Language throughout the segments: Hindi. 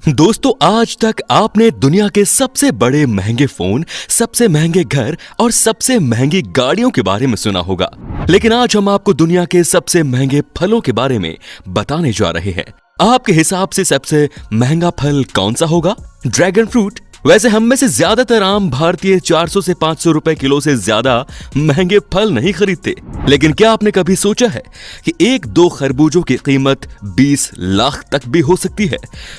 दोस्तों, आज तक आपने दुनिया के सबसे बड़े महंगे फोन, सबसे महंगे घर और सबसे महंगी गाड़ियों के बारे में सुना होगा, लेकिन आज हम आपको दुनिया के सबसे महंगे फलों के बारे में बताने जा रहे हैं। आपके हिसाब से सबसे महंगा फल कौन सा होगा? Dragon fruit. वैसे हम में से ज्यादातर आम भारतीय 400 से 500 रुपए किलो से ज्यादा महंगे फल नहीं खरीदते, लेकिन क्या आपने कभी सोचा है कि एक दो खरबूजों की कीमत 20 लाख तक भी हो सकती है?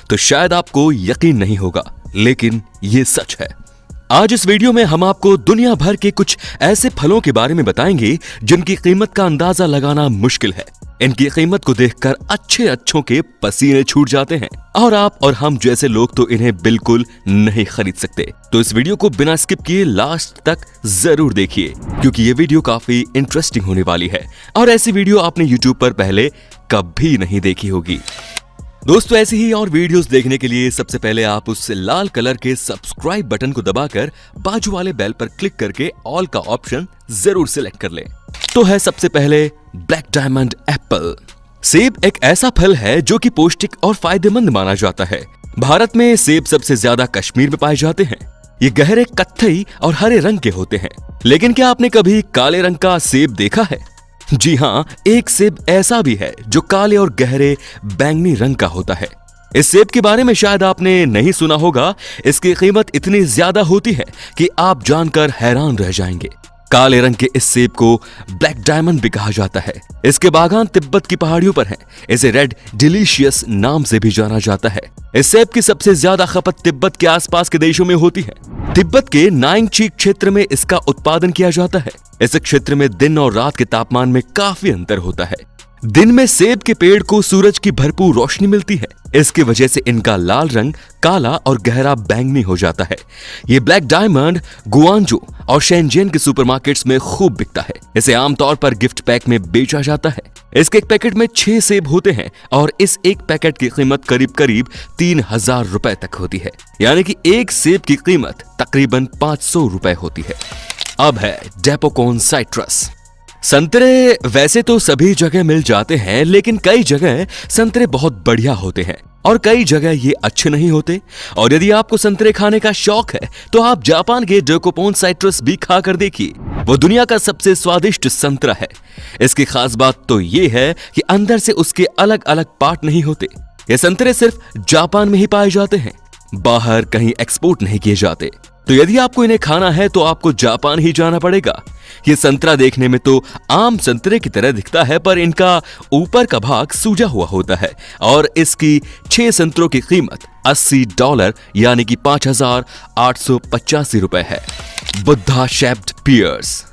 तो शायद आपको यकीन नहीं होगा, लेकिन ये सच है। आज इस वीडियो में हम आपको दुनिया भर के कुछ ऐसे फलों के बारे में बताएंगे जिनकी कीमत का अंदाजा लगाना मुश्किल है। इनकी कीमत को देखकर अच्छों के पसीने छूट जाते हैं और आप और हम जैसे लोग तो इन्हें बिल्कुल नहीं खरीद सकते। तो इस वीडियो को बिना स्किप किए लास्ट तक जरूर देखिए, क्योंकि ये वीडियो काफी इंटरेस्टिंग होने वाली है और ऐसी वीडियो आपने यूट्यूब पर पहले कभी नहीं देखी होगी। दोस्तों, ऐसी ही और वीडियोस देखने के लिए सबसे पहले आप उस लाल कलर के सब्सक्राइब बटन को दबाकर बाजू वाले बेल पर क्लिक करके ऑल का ऑप्शन जरूर सिलेक्ट कर लें। तो है सबसे पहले ब्लैक डायमंड एप्पल। सेब एक ऐसा फल है जो कि पौष्टिक और फायदेमंद माना जाता है। भारत में सेब सबसे ज्यादा कश्मीर में पाए जाते हैं। ये गहरे कत्थई और हरे रंग के होते हैं, लेकिन क्या आपने कभी काले रंग का सेब देखा है? जी हाँ, एक सेब ऐसा भी है जो काले और गहरे बैंगनी रंग का होता है। इस सेब के बारे में शायद आपने नहीं सुना होगा। इसकी कीमत इतनी ज्यादा होती है कि आप जानकर हैरान रह जाएंगे। काले रंग के इस सेब को ब्लैक डायमंड भी कहा जाता है। इसके बागान तिब्बत की पहाड़ियों पर हैं। इसे रेड डिलीशियस नाम से भी जाना जाता है। इस सेब की सबसे ज्यादा खपत तिब्बत के आसपास के देशों में होती है। तिब्बत के नाइंगची क्षेत्र में इसका उत्पादन किया जाता है। इस क्षेत्र में दिन और रात के तापमान में काफी अंतर होता है। दिन में सेब के पेड़ को सूरज की भरपूर रोशनी मिलती है। इसकी वजह से इनका लाल रंग काला और गहरा बैंगनी हो जाता है। ये ब्लैक डायमंड गुआंजो और शेनजेन के सुपरमार्केट्स में खूब बिकता है। इसे आमतौर पर गिफ्ट पैक में बेचा जाता है। इसके एक पैकेट में 6 सेब होते हैं और इस एक पैकेट की कीमत करीब 3000 रुपए तक होती है, यानी कि एक सेब की कीमत तकरीबन 500 रुपए होती है। अब है डेपोकोन साइट्रस। संतरे वैसे तो सभी जगह मिल जाते हैं, लेकिन कई जगह संतरे बहुत बढ़िया होते हैं और कई जगह ये अच्छे नहीं होते। और यदि आपको संतरे खाने का शौक है तो आप जापान के डेपोकोन साइट्रस भी खा कर देखिए। वो दुनिया का सबसे स्वादिष्ट संतरा है। इसकी खास बात तो ये है कि अंदर से उसके अलग अलग पार्ट नहीं होते। ये संतरे सिर्फ जापान में ही पाए जाते हैं, बाहर कहीं एक्सपोर्ट नहीं किए जाते। तो यदि आपको इन्हें खाना है तो आपको जापान ही जाना पड़ेगा। ये संतरा देखने में तो आम संतरे की तरह दिखता है, पर इनका ऊपर का भाग सूजा हुआ होता है और इसकी 6 संतरों की कीमत $80 यानी कि 5885 रुपए है। Buddha shaped pears.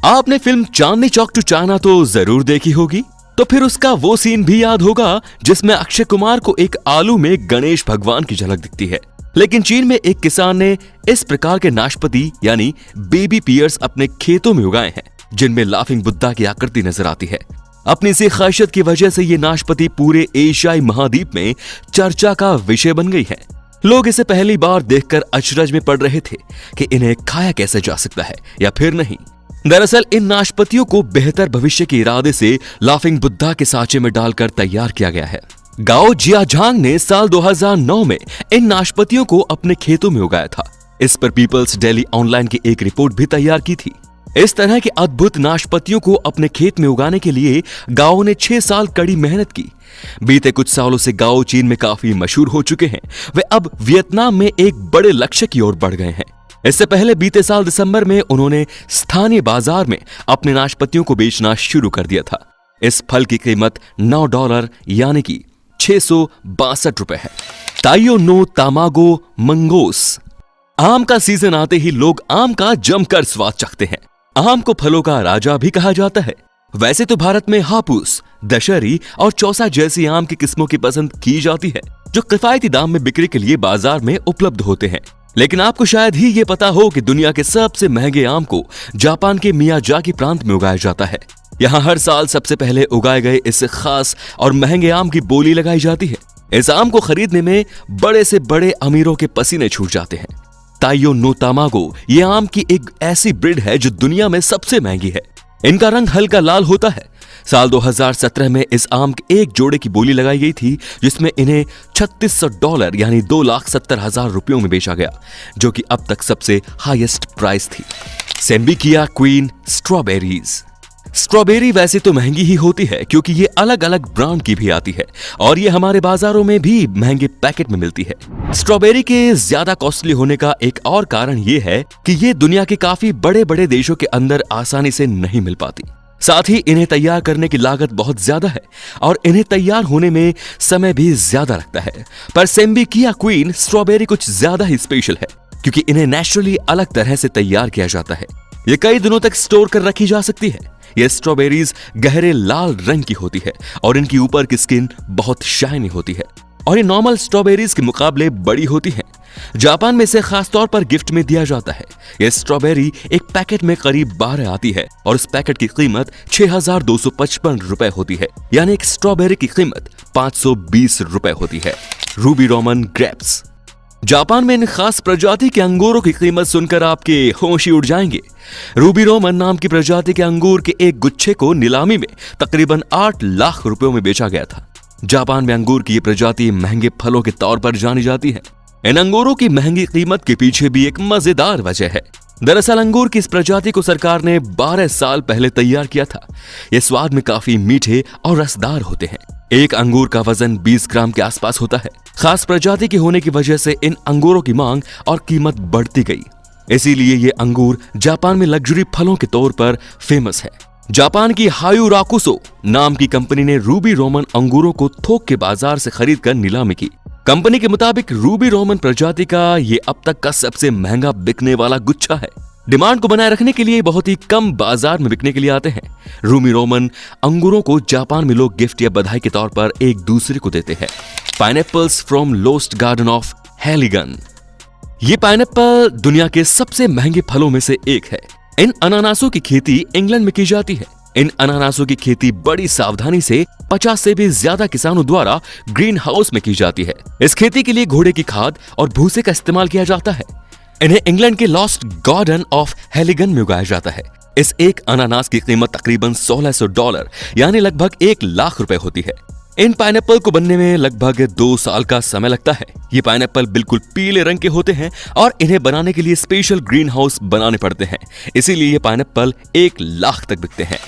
आपने film Chandni Chowk to China तो जरूर देखी होगी, तो फिर उसका वो सीन भी याद होगा जिसमें अक्षय कुमार को एक आलू में गणेश भगवान की झलक दिखती है। लेकिन चीन में एक किसान ने इस प्रकार के नाशपाती यानी बेबी पियर्स अपने खेतों में उगाए हैं, जिनमें लाफिंग बुद्धा की आकृति नजर आती है। अपनी इसी खासियत की वजह से ये नाशपाती पूरे एशियाई महाद्वीप में चर्चा का विषय बन गई है। लोग इसे पहली बार देखकर अचरज में पड़ रहे थे कि इन्हें खाया कैसे जा सकता है या फिर नहीं। दरअसल इन नाशपातियों को बेहतर भविष्य के इरादे से लाफिंग बुद्धा के सांचे में डालकर तैयार किया गया है। गाओ जियाझांग ने साल 2009 में इन नाशपातियों को अपने खेतों में उगाया था। इस पर पीपल्स डेली ऑनलाइन की एक रिपोर्ट भी तैयार की थी। इस तरह के अद्भुत नाशपातियों को अपने खेत में उगाने के लिए गाओ ने 6 साल कड़ी मेहनत की। बीते कुछ सालों से गाओ चीन में काफी मशहूर हो चुके हैं। वे अब वियतनाम में एक बड़े लक्ष्य की ओर बढ़ गए हैं। इससे पहले बीते साल दिसंबर में उन्होंने स्थानीय बाजार में अपने नाशपातियों को बेचना शुरू कर दिया था। इस फल की कीमत $9 यानी कि 662 रुपए है। ताइयो नो तामागो मंगोस। आम का सीजन आते ही लोग आम का जमकर स्वाद चखते हैं। आम को फलों का राजा भी कहा जाता है। वैसे तो भारत में हापुस, दशहरी और चौसा जैसी आम की किस्मों की पसंद की जाती है, जो किफायती दाम में बिक्री के लिए बाजार में उपलब्ध होते हैं। लेकिन आपको शायद ही ये पता हो कि दुनिया के सबसे महंगे आम को जापान के मियाजाकी प्रांत में उगाया जाता है। यहाँ हर साल सबसे पहले उगाए गए इस खास और महंगे आम की बोली लगाई जाती है। इस आम को खरीदने में बड़े से बड़े अमीरों के पसीने छूट जाते हैं। ताइयो नो तामागो ये आम की एक ऐसी ब्रीड है जो दुनिया में सबसे महंगी है। इनका रंग हल्का लाल होता है। साल 2017 में इस आम के एक जोड़े की बोली लगाई गई थी, जिसमें इन्हें $3600 यानी 2,70,000 रुपयों में बेचा गया, जो कि अब तक सबसे हाईएस्ट प्राइस थी। सेम्बिकिया क्वीन स्ट्रॉबेरीज। स्ट्रॉबेरी वैसे तो महंगी ही होती है क्योंकि ये अलग अलग ब्रांड की भी आती है और ये हमारे बाजारों में भी महंगे पैकेट में मिलती है। स्ट्रॉबेरी के ज्यादा कॉस्टली होने का एक और कारण ये है कि ये दुनिया के काफी बड़े बड़े देशों के अंदर आसानी से नहीं मिल पाती। साथ ही इन्हें तैयार करने की लागत बहुत ज्यादा है और इन्हें तैयार होने में समय भी ज्यादा लगता है। पर सेम्बिकिया क्वीन स्ट्रॉबेरी कुछ ज्यादा ही स्पेशल है क्योंकि इन्हें नेचुरली अलग तरह से तैयार किया जाता है। ये कई दिनों तक स्टोर कर रखी जा सकती है। ये स्ट्रॉबेरीज गहरे लाल रंग की होती है और इनकी ऊपर की स्किन बहुत शाइनी होती है और ये नॉर्मल स्ट्रॉबेरीज के मुकाबले बड़ी होती है। जापान में इसे खास तौर पर गिफ्ट में दिया जाता है। यह स्ट्रॉबेरी एक पैकेट में करीब 12 आती है और इस पैकेट की कीमत 6,255 रुपए होती है, यानी एक स्ट्रॉबेरी की कीमत 520 रुपए होती है। Ruby Roman grapes. जापान में इन खास प्रजाति के अंगूरों की कीमत सुनकर आपके होश ही उड़ जाएंगे। रूबी रोमन नाम की प्रजाति के अंगूर के एक गुच्छे को नीलामी में तकरीबन 8 लाख रुपयों में बेचा गया था। जापान में अंगूर की ये प्रजाति महंगे फलों के तौर पर जानी जाती है। इन अंगूरों की महंगी कीमत के पीछे भी एक मजेदार वजह है। दरअसल अंगूर की इस प्रजाति को सरकार ने 12 साल पहले तैयार किया था। ये स्वाद में काफी मीठे और रसदार होते हैं। एक अंगूर का वजन 20 ग्राम के आसपास होता है। खास प्रजाति के होने की वजह से इन अंगूरों की मांग और कीमत बढ़ती गई। इसीलिए ये अंगूर जापान में लग्जरी फलों के तौर पर फेमस है। जापान की हायू राकुसो नाम की कंपनी ने रूबी रोमन अंगूरों को थोक के बाजार से खरीदकर नीलामी की। कंपनी के मुताबिक रूबी रोमन प्रजाति का ये अब तक का सबसे महंगा बिकने वाला गुच्छा है। डिमांड को बनाए रखने के लिए बहुत ही कम बाजार में बिकने के लिए आते हैं। रूबी रोमन अंगूरों को जापान में लोग गिफ्ट या बधाई के तौर पर एक दूसरे को देते हैं। Pineapples from lost garden of Heligan. ये पाइनएप्पल दुनिया के सबसे महंगे फलों में से एक है। इन अनानासों की खेती इंग्लैंड में की जाती है। इन अनानासों की खेती बड़ी सावधानी से 50 से भी ज्यादा किसानों द्वारा ग्रीन हाउस में की जाती है। इस खेती के लिए घोड़े की खाद और भूसे का इस्तेमाल किया जाता है। इन्हें इंग्लैंड के लॉस्ट गार्डन ऑफ हेलिगन में उगाया जाता है। इस एक अनानास की कीमत तकरीबन $1,600 यानी लगभग 1 लाख रुपए होती है। इन पाइनएप्पल को बनने में लगभग 2 साल का समय लगता है। ये पाइनएप्पल बिल्कुल पीले रंग के होते हैं और इन्हें बनाने के लिए स्पेशल ग्रीन हाउस बनाने पड़ते हैं। इसीलिए ये पाइनएप्पल 1 लाख तक बिकते हैं।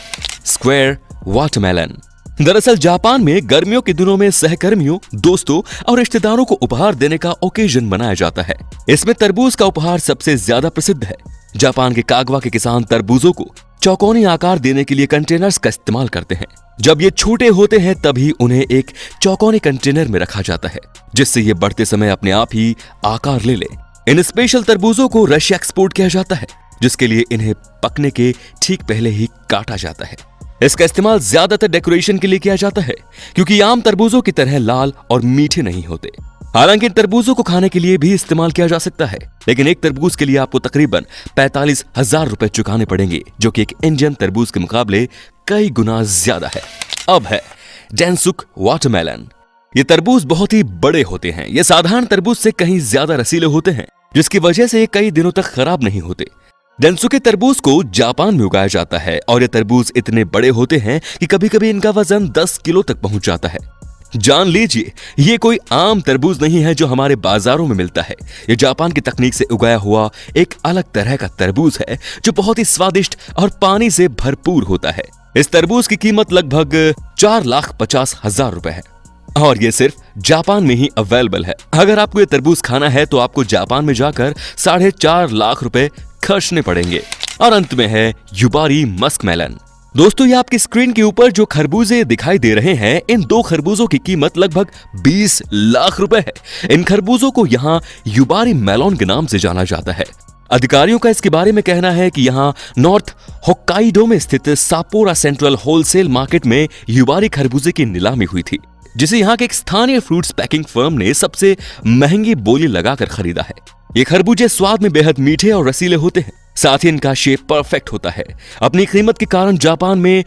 Square watermelon. दरअसल जापान में गर्मियों के दिनों में सहकर्मियों, दोस्तों और रिश्तेदारों को उपहार देने का ओकेजन मनाया जाता है। इसमें तरबूज का उपहार सबसे ज्यादा प्रसिद्ध है। जापान के कागवा के किसान तरबूजों को चौकोनी आकार देने के लिए कंटेनर्स का इस्तेमाल करते हैं। जब ये छोटे होते हैं तभी उन्हें एक चौकोनी कंटेनर में रखा जाता है, जिससे ये बढ़ते समय अपने आप ही आकार ले ले। इन स्पेशल तरबूजों को रशिया एक्सपोर्ट किया जाता है, जिसके लिए इन्हें पकने के ठीक पहले ही काटा जाता है। इसका इस्तेमाल ज्यादातर डेकोरेशन के लिए किया जाता है क्योंकि आम तरबूजों की तरह लाल और मीठे नहीं होते। हालांकि इन तरबूजों को खाने के लिए भी इस्तेमाल किया जा सकता है, लेकिन एक तरबूज के लिए आपको तकरीबन 45,000 रुपए चुकाने पड़ेंगे, जो कि एक इंडियन तरबूज के मुकाबले कई गुना ज्यादा है। अब है डेंसुक वाटरमेलन। ये तरबूज बहुत ही बड़े होते हैं। ये साधारण तरबूज से कहीं ज्यादा रसीले होते हैं, जिसकी वजह से ये कई दिनों तक खराब नहीं होते। डेंसुके तरबूज को जापान में उगाया जाता है और ये तरबूज इतने बड़े होते हैं कि कभी कभी इनका वजन 10 किलो तक पहुंच जाता है। जान लीजिए, ये कोई आम तरबूज नहीं है जो हमारे बाजारों में मिलता है। ये जापान की तकनीक से उगाया हुआ एक अलग तरह का तरबूज है जो बहुत ही स्वादिष्ट और पानी से भरपूर होता है। इस तरबूज की कीमत लगभग 4,50,000 रुपए है और ये सिर्फ जापान में ही अवेलेबल है। अगर आपको ये तरबूज खाना है तो आपको जापान में जाकर 4.5 लाख रुपए खर्चने पड़ेंगे। और अंत में है युबारी मस्कमेलन। दोस्तों, ये आपकी स्क्रीन के ऊपर जो खरबूजे दिखाई दे रहे हैं, इन 2 खरबूजों की कीमत लगभग 20 लाख रुपए है। इन खरबूजों को यहाँ युबारी मेलोन के नाम से जाना जाता है। अधिकारियों का इसके बारे में कहना है कि यहाँ नॉर्थ होक्काइडो में स्थित सापोरा सेंट्रल होलसेल मार्केट में युबारी खरबूजे की नीलामी हुई थी, जिसे यहाँ के एक स्थानीय फ्रूट्स पैकिंग फर्म ने सबसे महंगी बोली लगाकर खरीदा है। ये खरबूजे स्वाद में बेहद मीठे और रसीले होते हैं, साथ ही इनका शेप परफेक्ट होता है। अपनी कीमत के कारण जापान में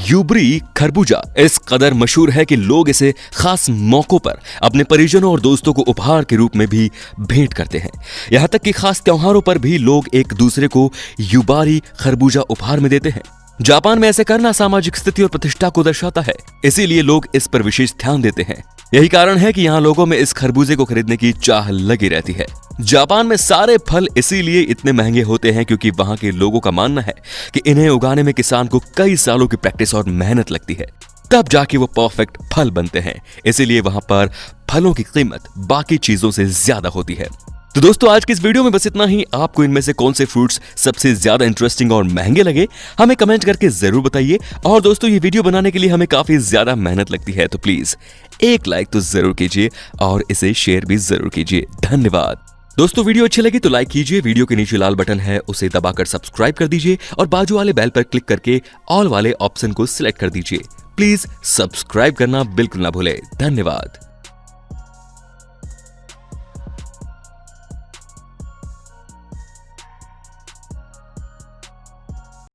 युबरी खरबूजा इस कदर मशहूर है कि लोग इसे खास मौकों पर अपने परिजनों और दोस्तों को उपहार के रूप में भी भेंट करते हैं। यहाँ तक कि खास त्योहारों पर भी लोग एक दूसरे को युबारी खरबूजा उपहार में देते हैं। जापान में ऐसे करना सामाजिक स्थिति और प्रतिष्ठा को दर्शाता है, इसीलिए लोग इस पर विशेष ध्यान देते हैं। यही कारण है कि यहाँ लोगों में इस खरबूजे को खरीदने की चाह लगी रहती है। जापान में सारे फल इसीलिए इतने महंगे होते हैं क्योंकि वहां के लोगों का मानना है कि इन्हें उगाने में किसान को कई सालों की प्रैक्टिस और मेहनत लगती है, तब जाके वो परफेक्ट फल बनते हैं। इसीलिए वहां पर फलों की कीमत बाकी चीजों से ज्यादा होती है। तो दोस्तों, आज की इस वीडियो में बस इतना ही। आपको इनमें से कौन से फ्रूट्स सबसे ज्यादा इंटरेस्टिंग और महंगे लगे, हमें कमेंट करके जरूर बताइए। और दोस्तों, ये वीडियो बनाने के लिए हमें काफी ज्यादा मेहनत लगती है, तो प्लीज एक लाइक तो जरूर कीजिए और इसे शेयर भी जरूर कीजिए। धन्यवाद। दोस्तों, वीडियो अच्छी लगी तो लाइक कीजिए, वीडियो के नीचे लाल बटन है उसे दबाकर सब्सक्राइब कर दीजिए और बाजू वाले बेल पर क्लिक करके ऑल वाले ऑप्शन को सिलेक्ट कर दीजिए। प्लीज सब्सक्राइब करना बिल्कुल ना भूले। धन्यवाद।